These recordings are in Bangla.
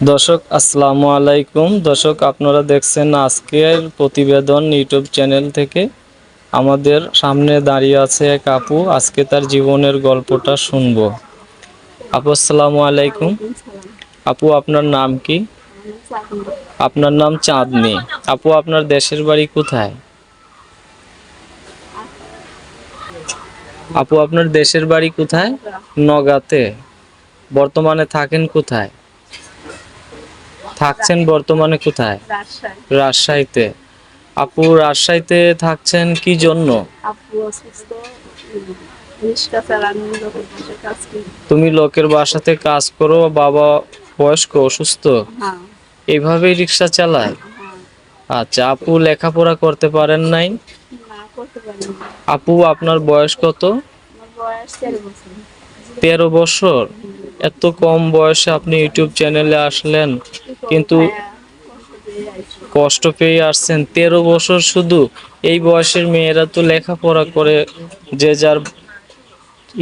দর্শক আসসালামু আলাইকুম। দর্শক আপনারা দেখছেন আজকের প্রতিবেদন ইউটিউব চ্যানেল থেকে। আমাদের সামনে দাঁড়িয়ে আছে এক আপু, আজকে তার জীবনের গল্পটা শুনবো। আপু আসসালামু আলাইকুম। ওয়ালাইকুম সালাম। আপু আপনার নাম কি? আমার চাকরি। আপনার নাম চাঁদনি। আপু আপনার দেশের বাড়ি কোথায়? আপু আপনার দেশের বাড়ি কোথায়? নওগাঁ। নগাঁতে। বর্তমানে থাকেন কোথায়? থাকছেন বর্তমানে কোথায়? রাজশাহী। রাজশাহীতে। আপু রাজশাহীতে থাকছেন কি জন্য? আপু অসুস্থ। রিক্সা চালানো, লোকের বসে কাজ করি। তুমি লোকের বাসাতে কাজ করো, বাবা বয়স্ক অসুস্থ, হ্যাঁ। এইভাবেই রিক্সা চালায়? হ্যাঁ। আচ্ছা, আপু লেখাপড়া করতে পারেন নাই? না, করতে পারি না। আপু আপনার বয়স কত? আমার বয়স 13 বছর। 13 বছর? এত কম বয়সে আপনি ইউটিউব চ্যানেলে আসলেন, কি করবো কিন্তু ভাইয়া, কষ্ট পেয়ে আইছি। কষ্ট পেয়ে আসছেন। 13 বছর শুধু? এই বয়সের মেয়েরা তো লেখাপড়া করে যে যার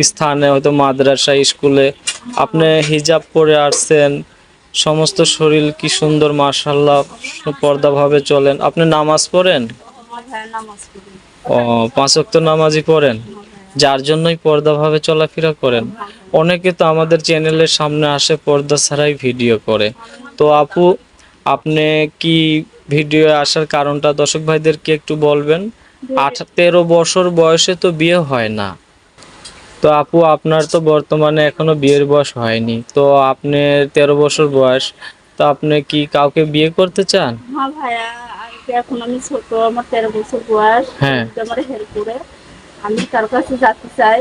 স্থানে, হয়তো মাদ্রাসা স্কুলে। আপনি হিজাব পরে আসছেন, সমস্ত শরীর কি সুন্দর মাশাআল্লাহ, পর্দা ভাবে চলেন। আপনি নামাজ পড়েন? আমার ভাইয়া নামাজ পড়ি। ও, 5 ওয়াক্ত নামাজই পড়েন, আমার ভাইয়া। যার জন্যই পর্দা ভাবে চলাফেরা করেন। হ্যাঁ ভাইয়া। অনেকে তো আমাদের চ্যানেলের সামনে আসে পর্দা ছাড়াই ভিডিও করে। তো আপু আপনি কি ভিডিও আসার কারণটা দর্শক ভাইদেরকে একটু বলবেন? 13 বছর বয়সে তো বিয়ে হয় না। তো আপু আপনার তো বর্তমানে এখনো বিয়ের বয়স হয়নি, তো আপনি 13 বছর বয়স, তো আপনি কি কাউকে বিয়ে করতে চান? হ্যাঁ ভাইয়া, এখন আমি ছোট, আমার 13 বছর বয়স। হ্যাঁ। আমার হেল্প করে আমি তার কাছে যেতে চাই।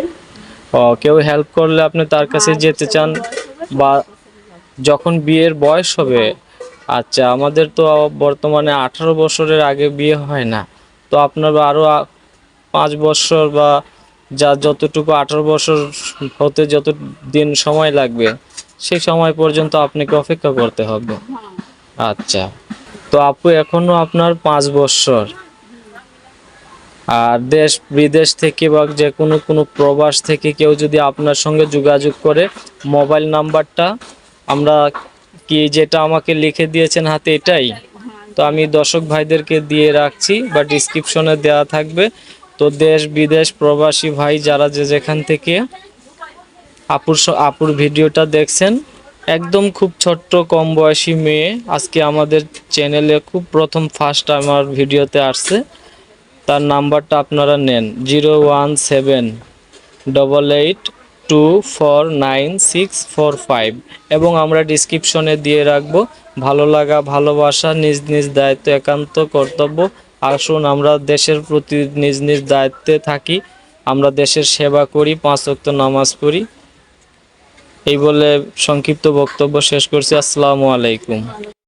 ও, কেউ হেল্প করলে আপনি তার কাছে হ্যাঁ, যেতে চান? যখন বয়স হবে বা তখন যাব। যখন বিয়ের বয়স হবে? হ্যাঁ। আচ্ছা, আমাদের তো বর্তমানে 18 বছরের আগে বিয়ে হয় না। তো আপনার আরো 5 বছর বা যা যতটুকু 18 বছর হতে যত দিন সময় লাগবে, সেই সময় পর্যন্ত আপনাকে অপেক্ষা করতে হবে। হ্যাঁ। আচ্ছা, তো আপু এখনো আপনার 5 বছর। আর দেশ বিদেশ থেকে বা যে কোনো প্রবাস থেকে কেউ যদি আপনার সঙ্গে যোগাযোগ করে, মোবাইল নাম্বারটা আমরা কি যেটা আমাকে লিখে দিয়েছেন হাতে এটাই, হ্যাঁ। তো আমি দর্শক ভাইদেরকে দিয়ে রাখছি বা ডিসক্রিপশনে দেওয়া থাকবে। তো দেশ বিদেশ প্রবাসী ভাই যারা যে যেখান থেকে আপুর ভিডিওটা দেখছেন, একদম খুব ছোট্ট কম বয়সী মেয়ে, আজকে আমাদের চ্যানেলে খুব প্রথম ফার্স্ট আমার ভিডিওতে আসছে। তার নাম্বারটা আপনারা নেন, 01788249645, এবং আমরা ডিসক্রিপশনে দিয়ে রাখবো। ভালো লাগা ভালোবাসা নিজ নিজ দায়িত্ব, একান্ত কর্তব্য। আসুন আমরা দেশের প্রতি নিজ নিজ দায়িত্বে থাকি, আমরা দেশের সেবা করি, 5 ওয়াক্ত নামাজ পড়ি। এই বলে সংক্ষিপ্ত বক্তব্য শেষ করছি। আসসালামু আলাইকুম।